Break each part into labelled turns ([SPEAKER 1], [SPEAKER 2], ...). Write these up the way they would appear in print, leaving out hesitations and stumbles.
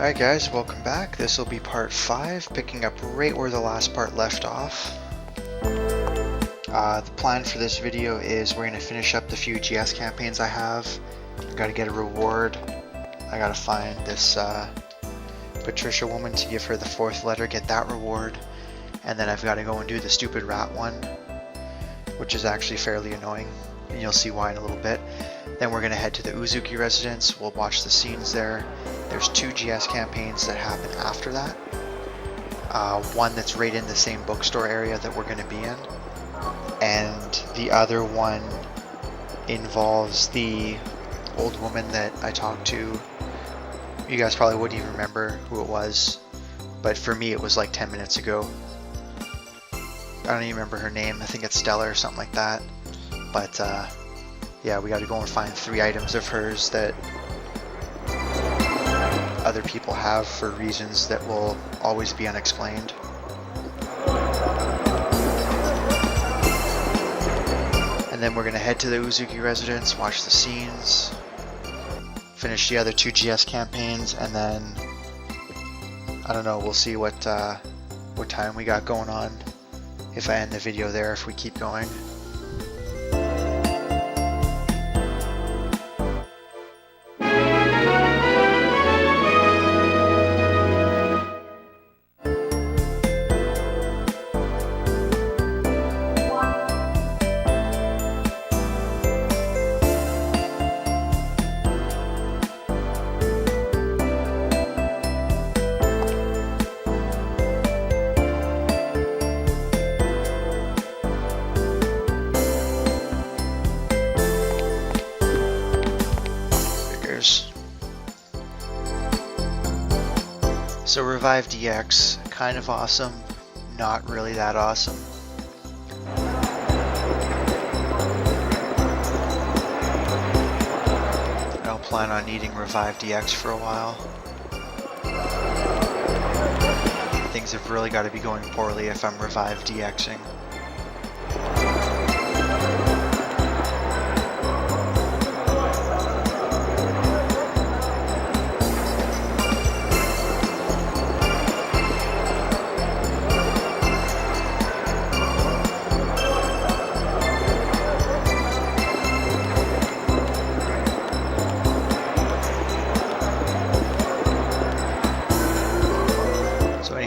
[SPEAKER 1] Alright guys, welcome back. This will be part 5, picking up right where the last part left off. The plan for this video is we're going to finish up the few GS campaigns I have. I've got to get a reward. I got to find this Patricia woman to give her the 4th letter, get that reward. And then I've got to go and do the stupid rat one, which is actually fairly annoying. And you'll see why in a little bit. Then we're going to head to the Uzuki residence. We'll watch the scenes there. There's 2 GS campaigns that happen after that. One that's right in the same bookstore area that we're going to be in. And the other one involves the old woman that I talked to. You guys probably wouldn't even remember who it was. But for me it was like 10 minutes ago. I don't even remember her name. I think it's Stella or something like that. But yeah, we got to go and find 3 items of hers that other people have for reasons that will always be unexplained. And then we're going to head to the Uzuki residence, watch the scenes, finish the other 2 GS campaigns, and then I don't know, we'll see what time we got going on, if I end the video there, if we keep going. So Revive DX, kind of awesome, not really that awesome. I don't plan on needing Revive DX for a while. Things have really got to be going poorly if I'm Revive DXing.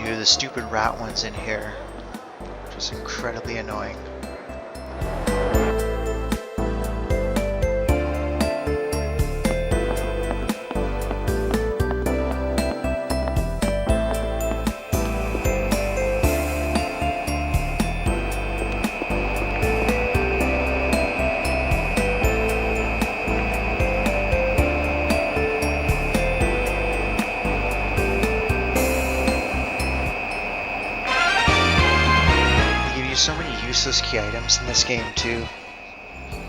[SPEAKER 1] The stupid rat one's in here, which is incredibly annoying. So many useless key items in this game too.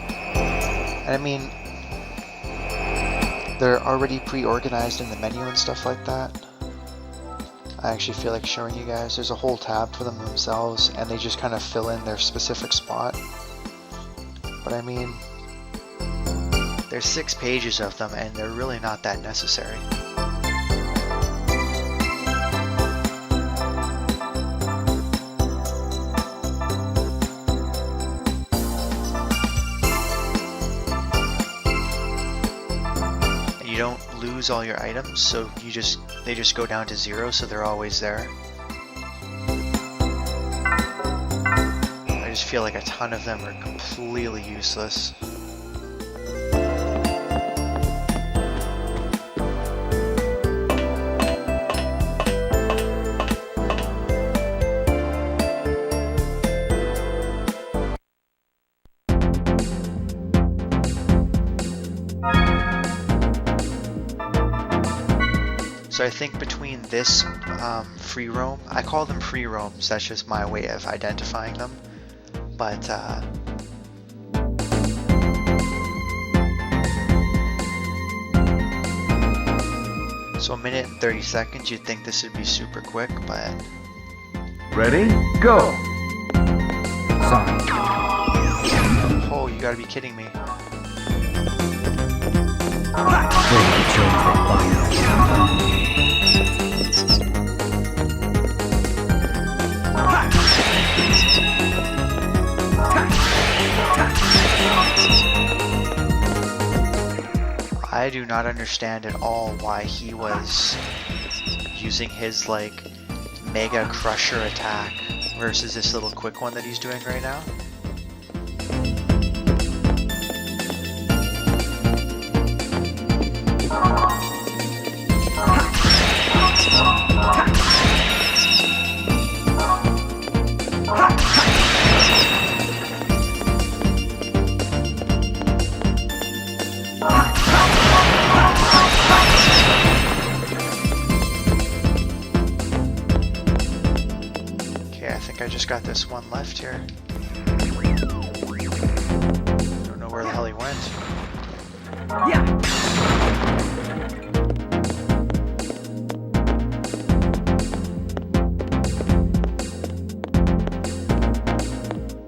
[SPEAKER 1] And I mean, they're already pre-organized in the menu and stuff like that. I actually feel like showing you guys. There's a whole tab for them themselves and they just kind of fill in their specific spot. But I mean, there's 6 pages of them and they're really not that necessary. Don't lose all your items, so they just go down to 0, so they're always there. I just feel like a ton of them are completely useless. So I think between this free roam, I call them free roams, that's just my way of identifying them, but so 1 minute and 30 seconds, you'd think this would be super quick, but...
[SPEAKER 2] Ready? Go!
[SPEAKER 1] Oh, you gotta be kidding me.
[SPEAKER 2] Ready to change the final.
[SPEAKER 1] I do not understand at all why he was using his like mega crusher attack versus this little quick one that he's doing right now. I just got this one left here. Don't know where the hell he went.
[SPEAKER 2] Yeah.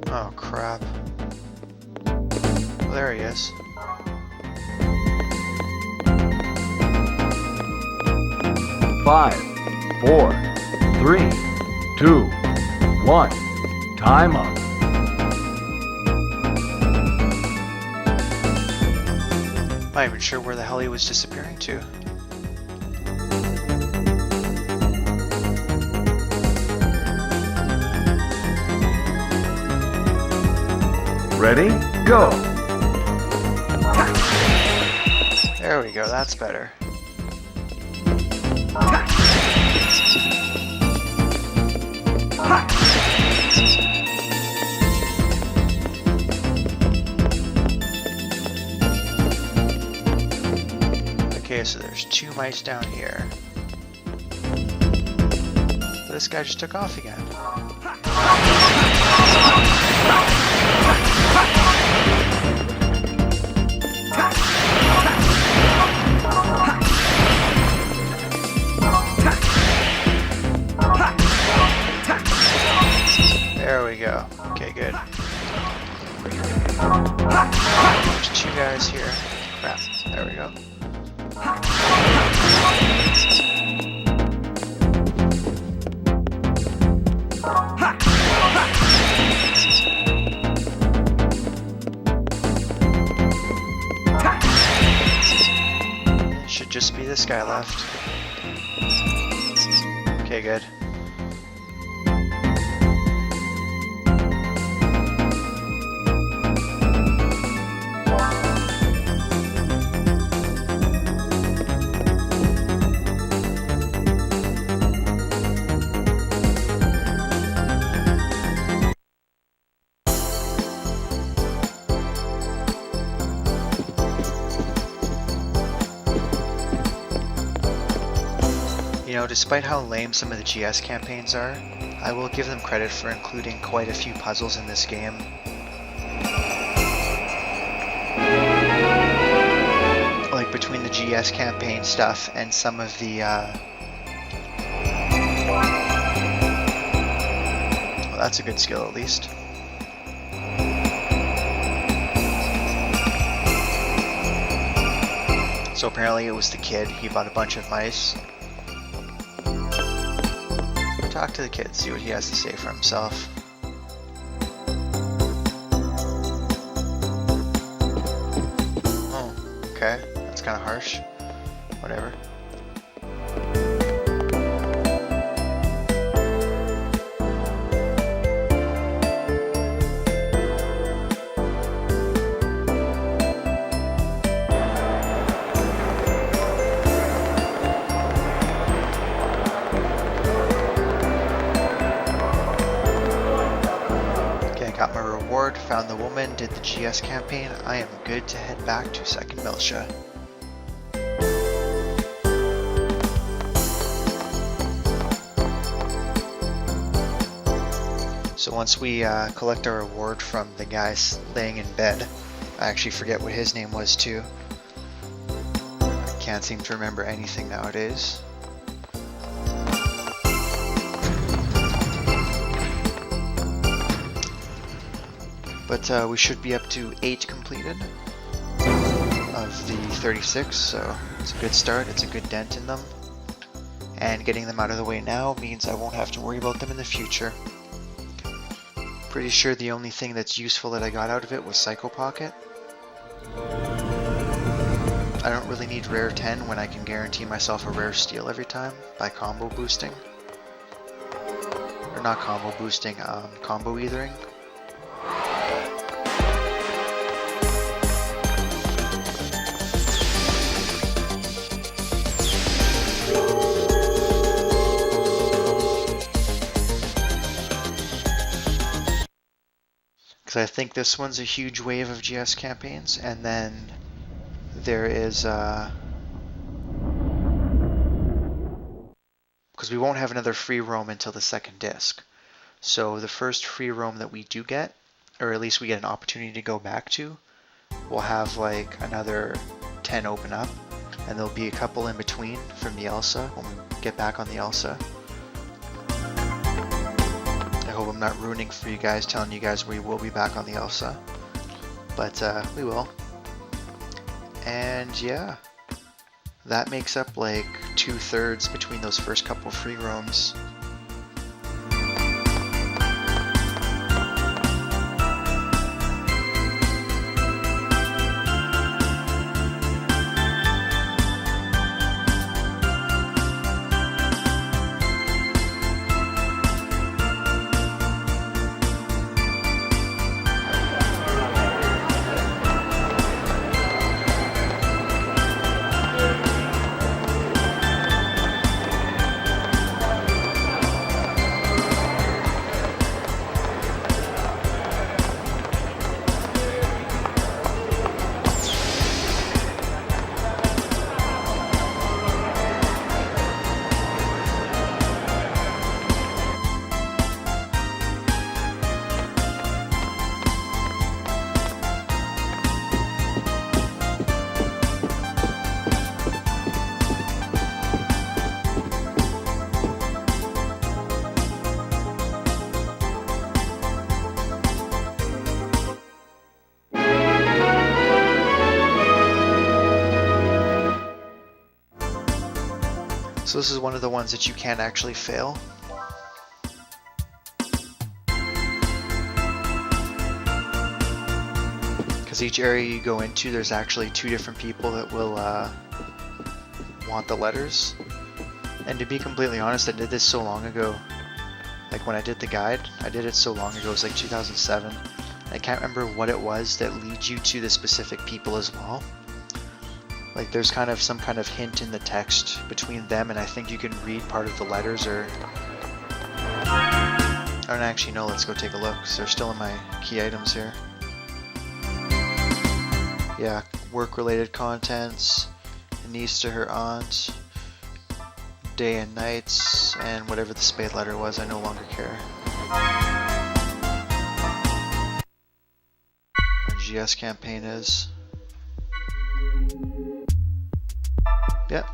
[SPEAKER 1] Oh crap. Well, there he is.
[SPEAKER 2] Five, 4, 3, 2, 1. Time up.
[SPEAKER 1] Not even sure where the hell he was disappearing to.
[SPEAKER 2] Ready? Go!
[SPEAKER 1] There we go, that's better. Okay, so there's 2 mice down here. This guy just took off again. There we go. Okay, good. There's 2 guys here. Crap. There we go. Should just be this guy left. Okay, good. You know, despite how lame some of the GS campaigns are, I will give them credit for including quite a few puzzles in this game. Like between the GS campaign stuff and some of the well, that's a good skill at least. So apparently it was the kid, he bought a bunch of mice. Talk to the kid, see what he has to say for himself. Oh, okay, that's kind of harsh. Whatever. Got my reward, found the woman, did the GS campaign. I am good to head back to 2nd Militia. So once we collect our reward from the guy laying in bed, I actually forget what his name was too. I can't seem to remember anything nowadays. But we should be up to 8 completed of the 36, so it's a good start, it's a good dent in them. And getting them out of the way now means I won't have to worry about them in the future. Pretty sure the only thing that's useful that I got out of it was Psycho Pocket. I don't really need rare 10 when I can guarantee myself a rare steal every time by combo boosting. Or not combo boosting, combo ethering. Because I think this one's a huge wave of GS campaigns, and then there is because we won't have another free roam until the second disc. So the first free roam that we do get, or at least we get an opportunity to go back to, we'll have like another 10 open up, and there'll be a couple in between from the Elsa when we get back on the Elsa. I hope I'm not ruining for you guys, telling you guys we will be back on the Elsa, but we will. And yeah, that makes up like 2/3 between those first couple free roams. So this is one of the ones that you can actually fail. Because each area you go into, there's actually 2 different people that will want the letters. And to be completely honest, I did this so long ago. Like when I did the guide, I did it so long ago, it was like 2007. I can't remember what it was that leads you to the specific people as well. Like there's kind of some kind of hint in the text between them, and I think you can read part of the letters, or I don't actually know. Let's go take a look, because they're still in my key items here. Yeah, work-related contents, niece to her aunt, day and nights, and whatever the spade letter was, I no longer care. Our GS campaign is. Yep,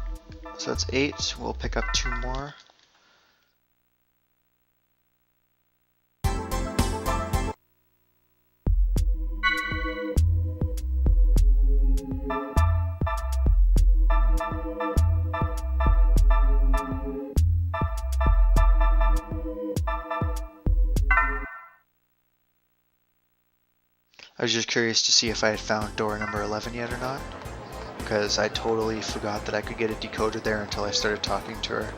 [SPEAKER 1] so that's 8. We'll pick up 2 more. I was just curious to see if I had found door number 11 yet or not, because I totally forgot that I could get a decoder there until I started talking to her.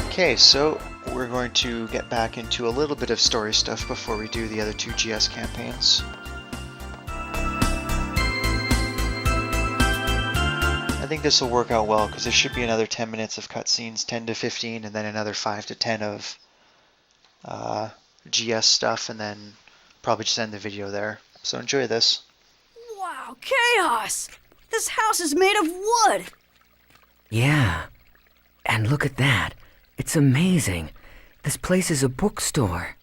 [SPEAKER 1] Okay, so we're going to get back into a little bit of story stuff before we do the other 2 GS campaigns. I think this will work out well, because there should be another 10 minutes of cutscenes, 10 to 15, and then another 5 to 10 of GS stuff, and then probably just end the video there. So enjoy this.
[SPEAKER 3] Wow, chaos! This house is made of wood!
[SPEAKER 4] Yeah. And look at that. It's amazing. This place is a bookstore.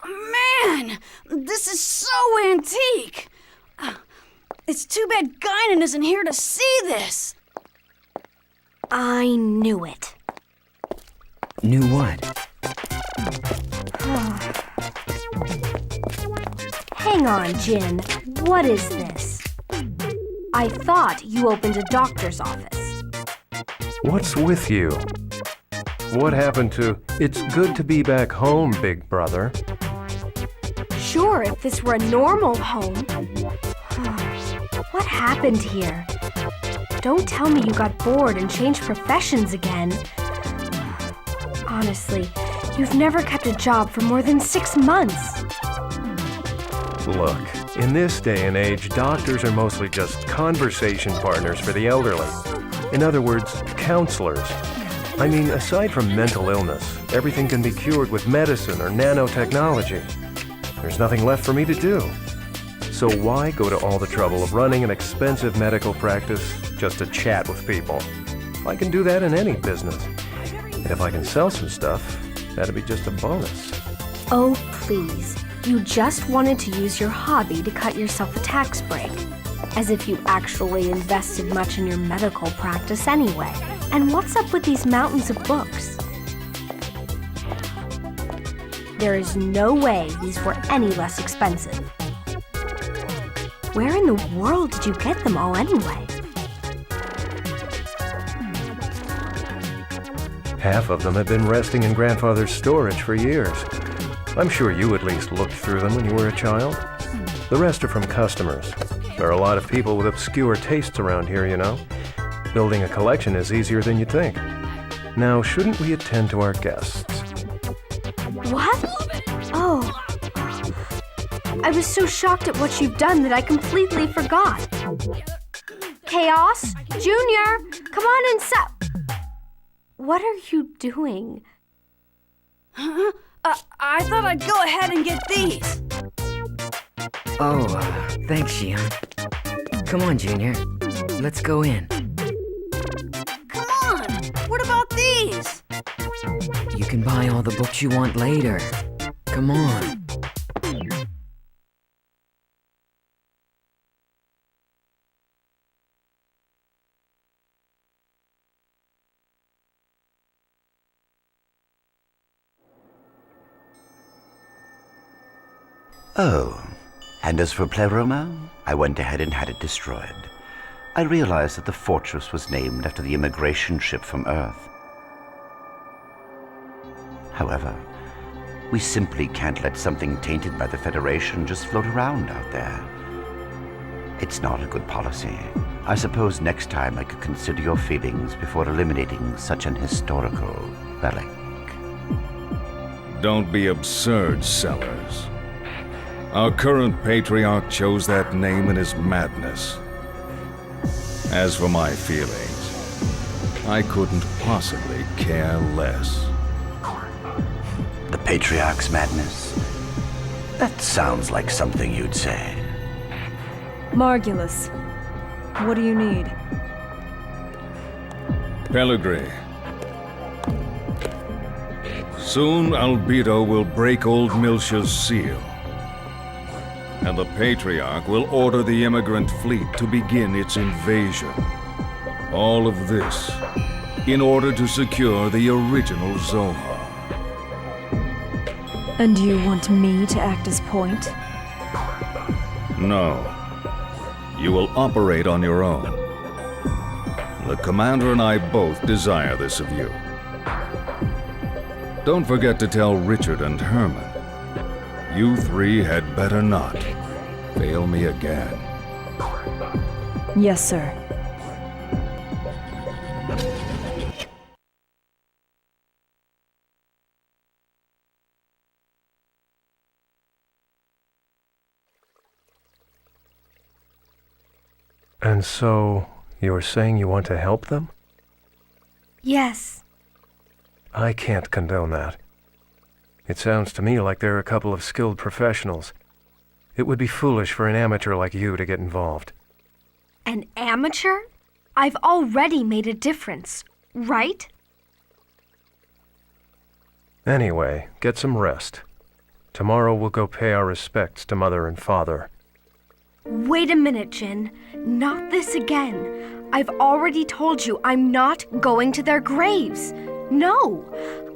[SPEAKER 3] Man, this is so antique! It's too bad Guinan isn't here to see this.
[SPEAKER 5] I knew it.
[SPEAKER 4] Knew what?
[SPEAKER 5] Hang on, Jin. What is this? I thought you opened a doctor's office.
[SPEAKER 6] What's with you? What happened to, "It's good to be back home, big brother"?
[SPEAKER 5] Sure, if this were a normal home. What happened here? Don't tell me you got bored and changed professions again. Honestly, you've never kept a job for more than 6 months.
[SPEAKER 6] Look, in this day and age, doctors are mostly just conversation partners for the elderly. In other words, counselors. I mean, aside from mental illness, everything can be cured with medicine or nanotechnology. There's nothing left for me to do. So why go to all the trouble of running an expensive medical practice just to chat with people? I can do that in any business. And if I can sell some stuff, that'd be just a bonus.
[SPEAKER 5] Oh, please. You just wanted to use your hobby to cut yourself a tax break. As if you actually invested much in your medical practice anyway. And what's up with these mountains of books? There is no way these were any less expensive. Where in the world did you get them all anyway?
[SPEAKER 6] Half of them have been resting in Grandfather's storage for years. I'm sure you at least looked through them when you were a child. The rest are from customers. There are a lot of people with obscure tastes around here, you know. Building a collection is easier than you think. Now, shouldn't we attend to our guests?
[SPEAKER 5] What? Oh. I was so shocked at what you've done that I completely forgot. Chaos? Junior, come on and What are you doing?
[SPEAKER 3] I thought I'd go ahead and get these.
[SPEAKER 4] Oh, thanks, Xion. Come on, Junior. Let's go in.
[SPEAKER 3] Come on, what about these?
[SPEAKER 4] You can buy all the books you want later. Come on.
[SPEAKER 7] Oh, and as for Pleroma, I went ahead and had it destroyed. I realized that the fortress was named after the immigration ship from Earth. However, we simply can't let something tainted by the Federation just float around out there. It's not a good policy. I suppose next time I could consider your feelings before eliminating such an historical relic.
[SPEAKER 8] Don't be absurd, Sellers. Our current patriarch chose that name in his madness. As for my feelings, I couldn't possibly care less.
[SPEAKER 7] The patriarch's madness? That sounds like something you'd say.
[SPEAKER 9] Margulis, what do you need?
[SPEAKER 8] Pellegrini. Soon Albedo will break old Miltia's seal. And the Patriarch will order the immigrant fleet to begin its invasion. All of this in order to secure the original Zohar.
[SPEAKER 9] And you want me to act as point?
[SPEAKER 8] No. You will operate on your own. The Commander and I both desire this of you. Don't forget to tell Richard and Herman. You three had better not fail me again.
[SPEAKER 9] Yes, sir.
[SPEAKER 6] And so, you're saying you want to help them?
[SPEAKER 5] Yes.
[SPEAKER 6] I can't condone that. It sounds to me like they're a couple of skilled professionals. It would be foolish for an amateur like you to get involved.
[SPEAKER 5] An amateur? I've already made a difference, right?
[SPEAKER 6] Anyway, get some rest. Tomorrow we'll go pay our respects to Mother and Father.
[SPEAKER 5] Wait a minute, Jin. Not this again. I've already told you I'm not going to their graves. No,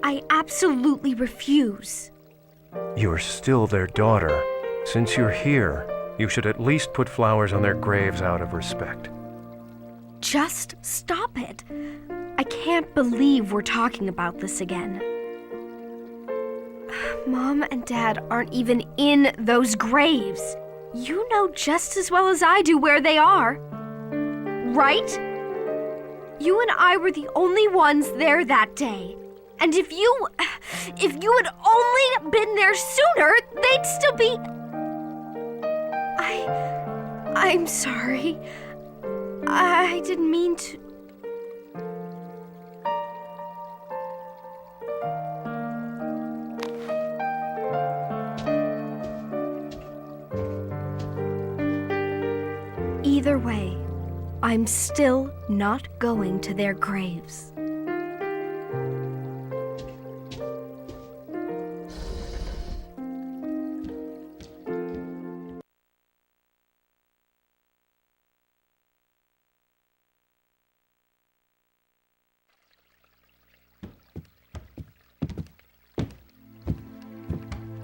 [SPEAKER 5] I absolutely refuse.
[SPEAKER 6] You're still their daughter. Since you're here, you should at least put flowers on their graves out of respect.
[SPEAKER 5] Just stop it. I can't believe we're talking about this again. Mom and Dad aren't even in those graves. You know just as well as I do where they are. Right? You and I were the only ones there that day. And if you had only been there sooner, they'd still be... I'm sorry. I didn't mean to... Either way, I'm still not going to their graves.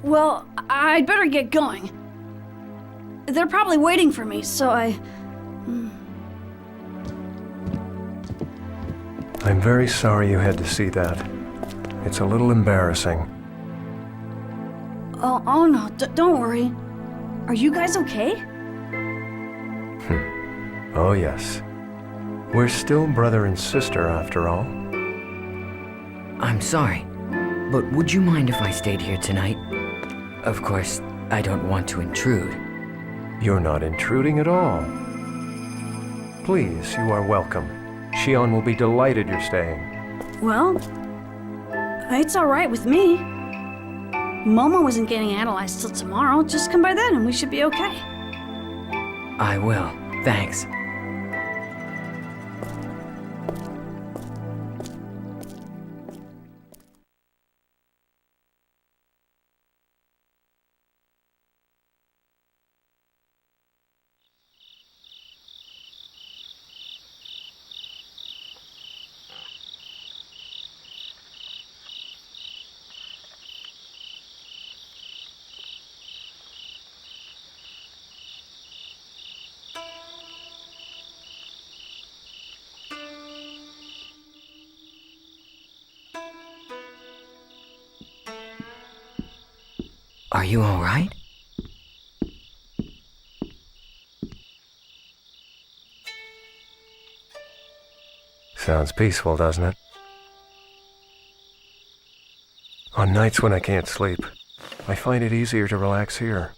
[SPEAKER 3] Well, I'd better get going. They're probably waiting for me, so
[SPEAKER 6] I'm very sorry you had to see that. It's a little embarrassing.
[SPEAKER 3] Oh no, don't worry. Are you guys okay?
[SPEAKER 6] Oh yes. We're still brother and sister after all.
[SPEAKER 4] I'm sorry, but would you mind if I stayed here tonight? Of course, I don't want to intrude.
[SPEAKER 6] You're not intruding at all. Please, you are welcome. Shion will be delighted you're staying.
[SPEAKER 3] Well, it's all right with me. Momo wasn't getting analyzed till tomorrow. Just come by then and we should be okay.
[SPEAKER 4] I will, thanks. Are you all right?
[SPEAKER 6] Sounds peaceful, doesn't it? On nights when I can't sleep, I find it easier to relax here.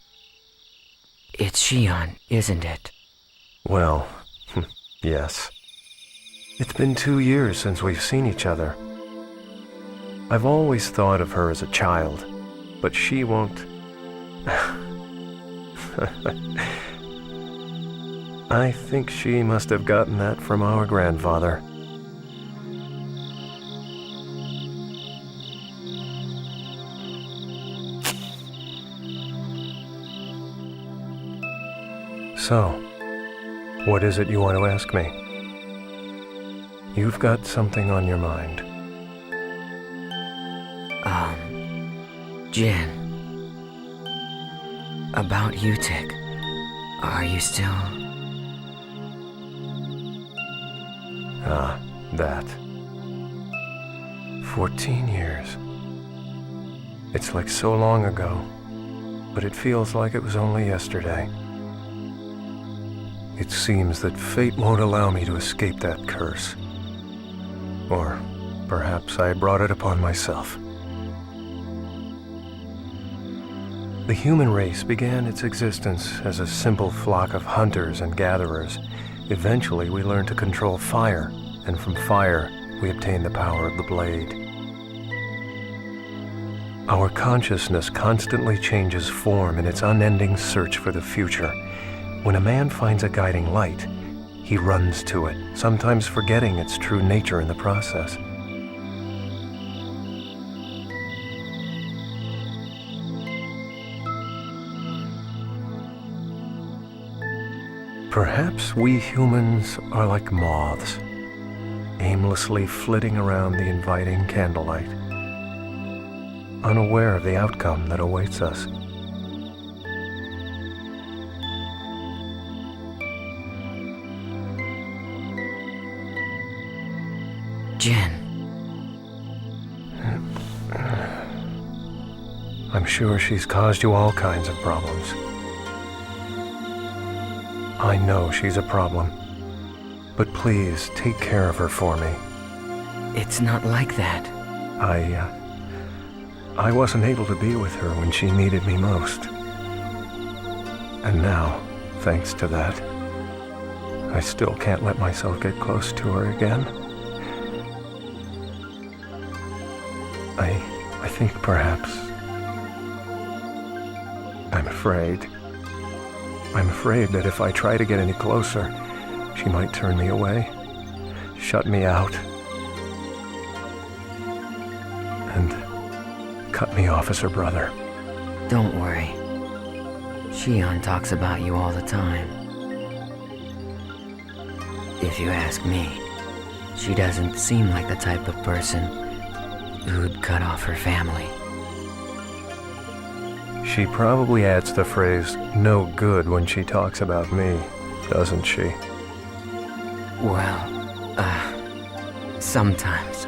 [SPEAKER 4] It's Shion, isn't it?
[SPEAKER 6] Well, yes. It's been 2 years since we've seen each other. I've always thought of her as a child, but she won't... I think she must have gotten that from our grandfather. So, what is it you want to ask me? You've got something on your mind.
[SPEAKER 4] Jin. About Utic. Are you still...
[SPEAKER 6] Ah, that. 14 years. It's like so long ago, but it feels like it was only yesterday. It seems that fate won't allow me to escape that curse. Or perhaps I brought it upon myself. The human race began its existence as a simple flock of hunters and gatherers. Eventually, we learned to control fire, and from fire, we obtained the power of the blade. Our consciousness constantly changes form in its unending search for the future. When a man finds a guiding light, he runs to it, sometimes forgetting its true nature in the process. Perhaps we humans are like moths, aimlessly flitting around the inviting candlelight, unaware of the outcome that awaits us.
[SPEAKER 4] Jen.
[SPEAKER 6] I'm sure she's caused you all kinds of problems. I know she's a problem. But please, take care of her for me.
[SPEAKER 4] It's not like that.
[SPEAKER 6] I wasn't able to be with her when she needed me most. And now, thanks to that, I still can't let myself get close to her again. I think perhaps I'm afraid that if I try to get any closer, she might turn me away, shut me out, and cut me off as her brother.
[SPEAKER 4] Don't worry. Shion talks about you all the time. If you ask me, she doesn't seem like the type of person who'd cut off her family.
[SPEAKER 6] She probably adds the phrase, no good, when she talks about me, doesn't she?
[SPEAKER 4] Well, sometimes.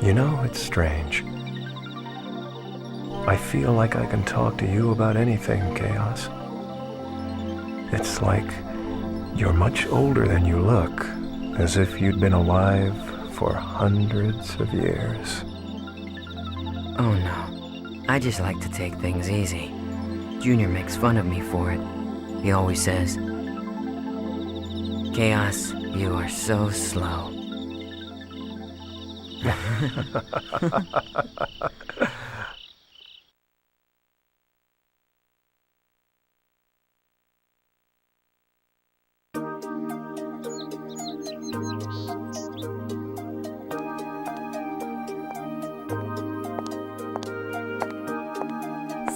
[SPEAKER 6] You know, it's strange. I feel like I can talk to you about anything, Chaos. It's like you're much older than you look, as if you'd been alive for hundreds of years.
[SPEAKER 4] Oh no, I just like to take things easy. Junior makes fun of me for it. He always says, Chaos, you are so slow.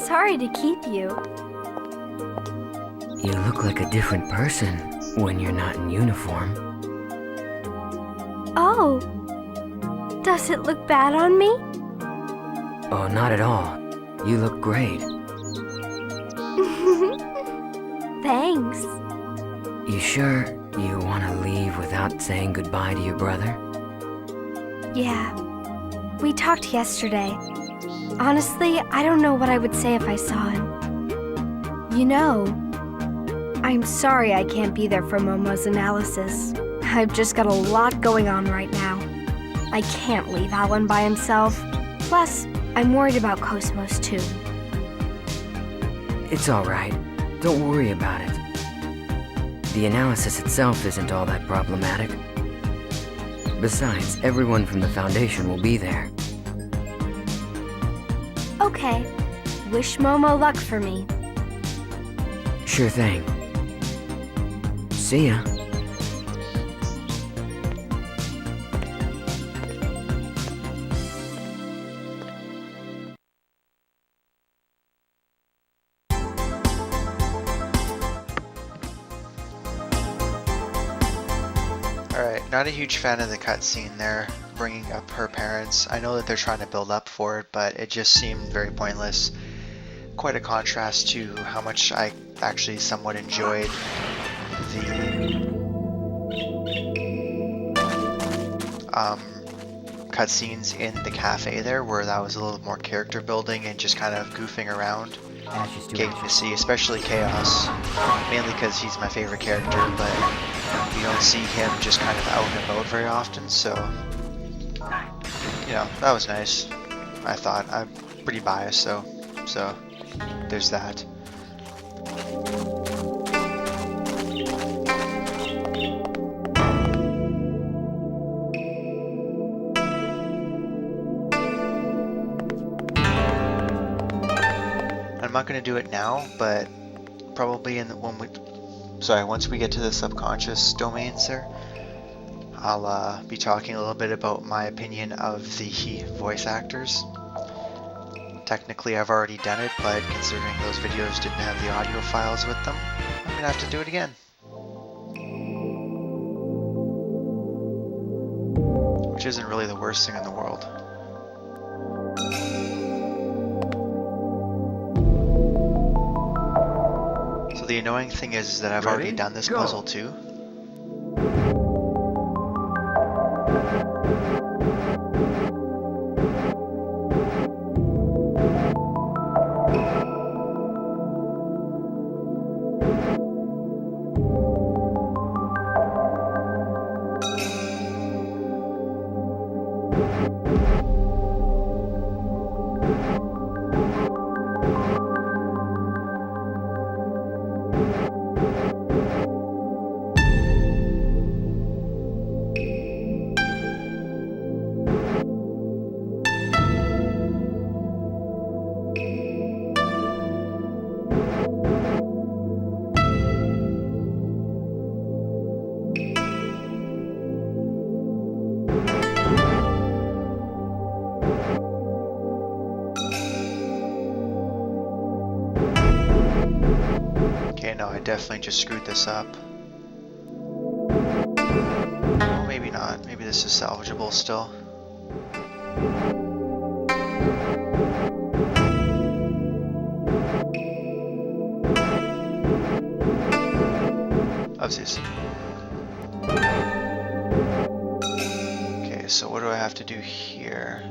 [SPEAKER 5] Sorry to keep you.
[SPEAKER 4] You look like a different person when you're not in uniform.
[SPEAKER 5] Oh. Does it look bad on me?
[SPEAKER 4] Oh, not at all. You look great.
[SPEAKER 5] Thanks.
[SPEAKER 4] You sure you want to leave without saying goodbye to your brother?
[SPEAKER 5] Yeah. We talked yesterday. Honestly, I don't know what I would say if I saw him. You know, I'm sorry I can't be there for Momo's analysis. I've just got a lot going on right now. I can't leave Alan by himself. Plus, I'm worried about KOS-MOS too.
[SPEAKER 4] It's all right. Don't worry about it. The analysis itself isn't all that problematic. Besides, everyone from the Foundation will be there.
[SPEAKER 5] Okay. Wish Momo luck for me.
[SPEAKER 4] Sure thing. See ya.
[SPEAKER 1] Alright, not a huge fan of the cutscene there, bringing up her parents. I know that they're trying to build up for it, but it just seemed very pointless. Quite a contrast to how much I actually somewhat enjoyed the cutscenes in the cafe there, where that was a little more character building and just kind of goofing around. Getting to see, especially Chaos, mainly because he's my favorite character, but you don't see him just kind of out and about very often, so, you know, that was nice. I thought. I'm pretty biased, so there's that. I'm not going to do it now, but probably once we get to the subconscious domains there, I'll be talking a little bit about my opinion of the voice actors. Technically I've already done it, but considering those videos didn't have the audio files with them, I'm going to have to do it again. Which isn't really the worst thing in the world. So the annoying thing is that I've already done this puzzle too, no, I definitely just screwed this up. Well, maybe not. Maybe this is salvageable still. Upsies. Okay, so what do I have to do here?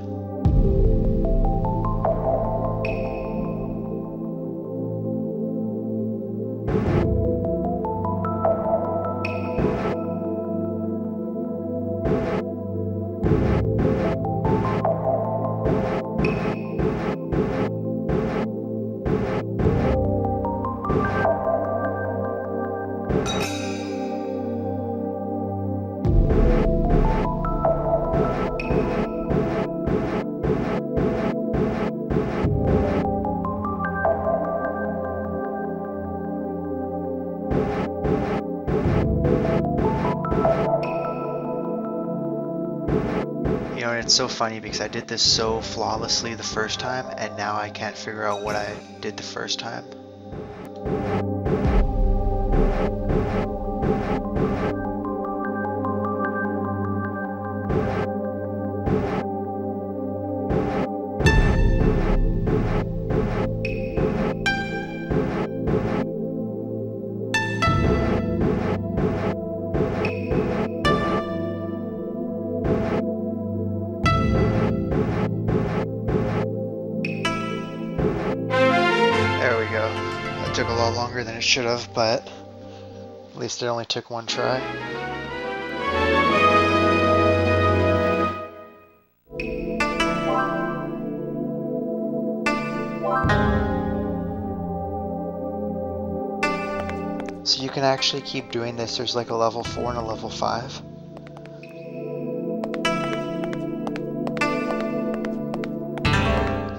[SPEAKER 1] You know, it's so funny because I did this so flawlessly the first time, and now I can't figure out what I did the first time. There we go. That took a lot longer than it should have, but at least it only took one try. So you can actually keep doing this. There's like a level 4 and a level 5.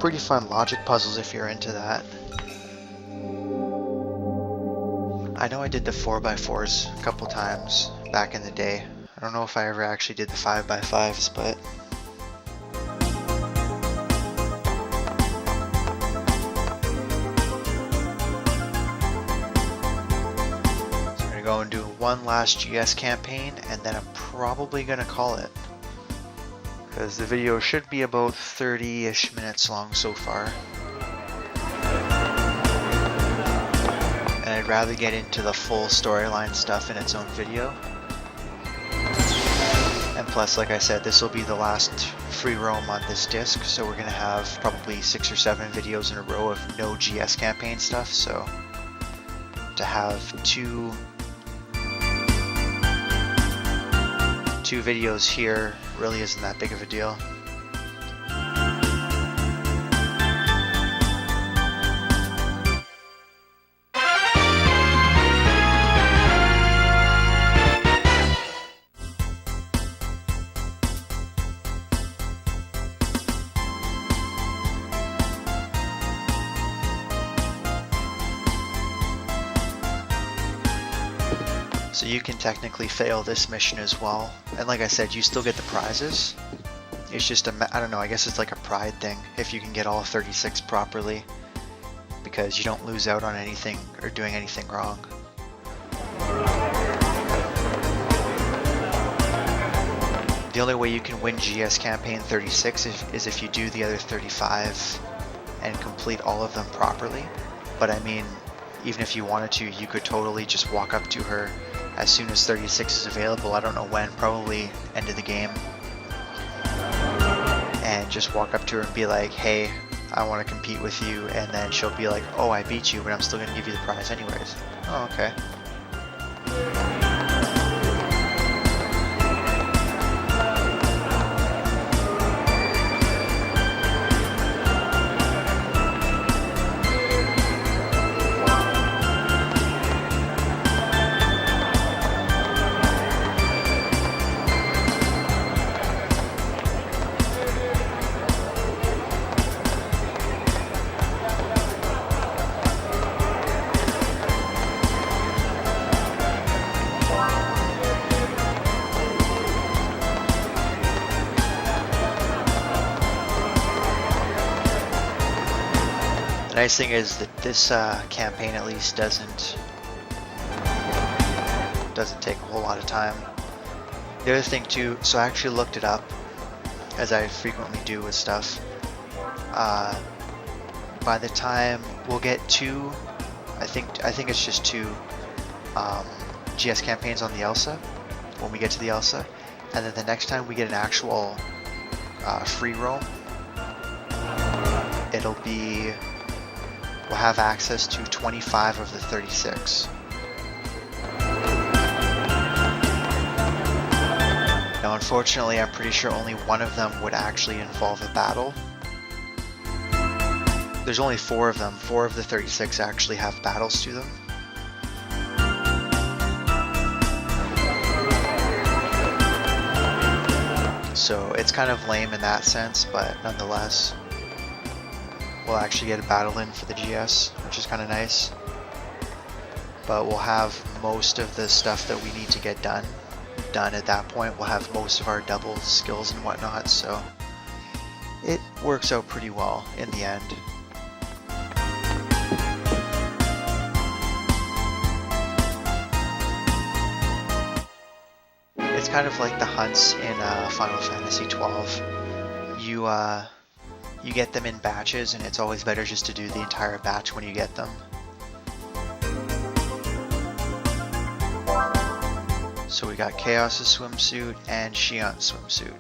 [SPEAKER 1] Pretty fun logic puzzles if you're into that. I know I did the 4x4s a couple times back in the day. I don't know if I ever actually did the 5x5s, but so I'm gonna go and do one last GS campaign, and then I'm probably gonna call it, because the video should be about 30-ish minutes long so far. And I'd rather get into the full storyline stuff in its own video. And plus, like I said, this will be the last free roam on this disc, so we're gonna have probably 6 or 7 videos in a row of no GS campaign stuff, so to have two videos here really isn't that big of a deal. So you can technically fail this mission as well, and like I said, you still get the prizes. It's just I don't know, I guess it's like a pride thing if you can get all 36 properly, because you don't lose out on anything or doing anything wrong. The only way you can win GS campaign 36 is if you do the other 35 and complete all of them properly. But I mean, even if you wanted to, you could totally just walk up to her as soon as 36 is available. I don't know when, probably end of the game, and just walk up to her and be like, hey, I want to compete with you, and then she'll be like, oh, I beat you, but I'm still going to give you the prize anyways. Oh, okay. The nice thing is that this campaign at least doesn't doesn't take a whole lot of time. The other thing too, so I actually looked it up, as I frequently do with stuff. By the time we'll get two, I think it's just two GS campaigns on the Elsa, when we get to the Elsa, and then the next time we get an actual free roam, we'll have access to 25 of the 36. Now unfortunately, I'm pretty sure only one of them would actually involve a battle. There's only 4 of them. 4 of the 36 actually have battles to them. So it's kind of lame in that sense, but nonetheless, we'll actually get a battle in for the GS, which is kind of nice. But we'll have most of the stuff that we need to get done at that point. We'll have most of our double skills and whatnot, so it works out pretty well in the end. It's kind of like the hunts in Final Fantasy XII. You get them in batches, and it's always better just to do the entire batch when you get them. So we got Chaos' swimsuit and Shion's swimsuit.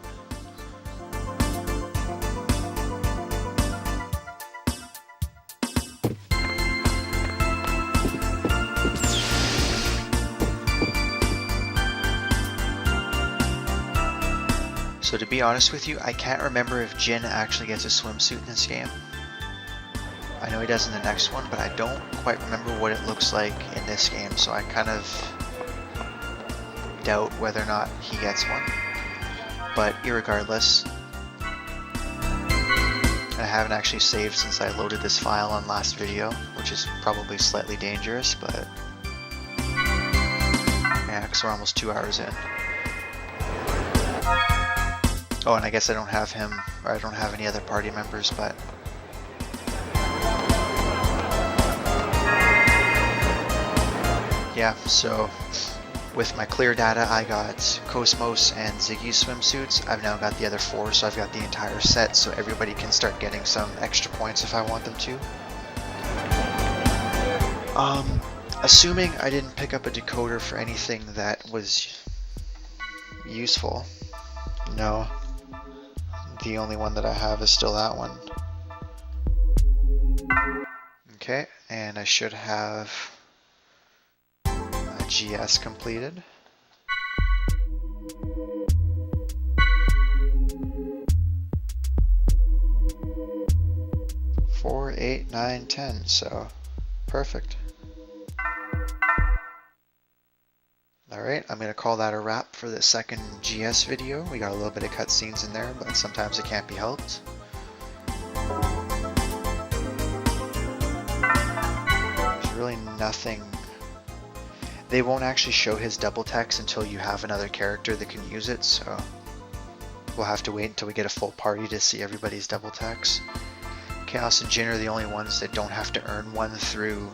[SPEAKER 1] So to be honest with you, I can't remember if Jin actually gets a swimsuit in this game. I know he does in the next one, but I don't quite remember what it looks like in this game, so I kind of doubt whether or not he gets one. But irregardless, I haven't actually saved since I loaded this file on last video, which is probably slightly dangerous, but yeah, because we're almost 2 hours in. Oh, and I guess I don't have him, or I don't have any other party members, but yeah, so with my clear data, I got KOS-MOS and Ziggy's swimsuits. I've now got the other 4, so I've got the entire set, so everybody can start getting some extra points if I want them to. Assuming I didn't pick up a decoder for anything that was useful. No. The only one that I have is still that one. Okay, and I should have a GS completed. Four, 8, 9, 10, so perfect. Alright, I'm going to call that a wrap for the second GS video. We got a little bit of cutscenes in there, but sometimes it can't be helped. There's really nothing. They won't actually show his double text until you have another character that can use it, so we'll have to wait until we get a full party to see everybody's double text. Chaos and Jin are the only ones that don't have to earn one through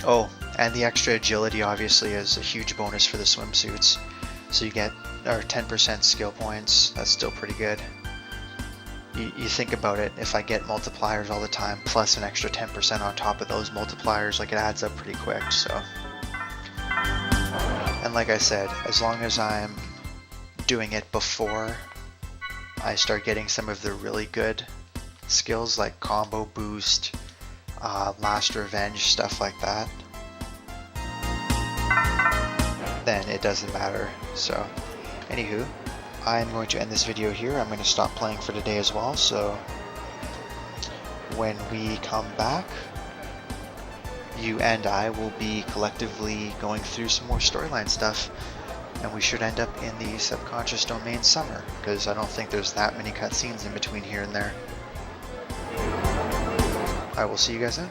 [SPEAKER 1] oh, and the extra agility obviously is a huge bonus for the swimsuits. So you get 10% skill points. That's still pretty good. You think about it, if I get multipliers all the time plus an extra 10% on top of those multipliers, like it adds up pretty quick, so. And like I said, as long as I'm doing it before I start getting some of the really good skills like combo boost, last revenge, stuff like that, then it doesn't matter. So anywho, I'm going to end this video here. I'm going to stop playing for today as well, so when we come back, you and I will be collectively going through some more storyline stuff, and we should end up in the subconscious domain summer, because I don't think there's that many cutscenes in between here and there. I will see you guys then.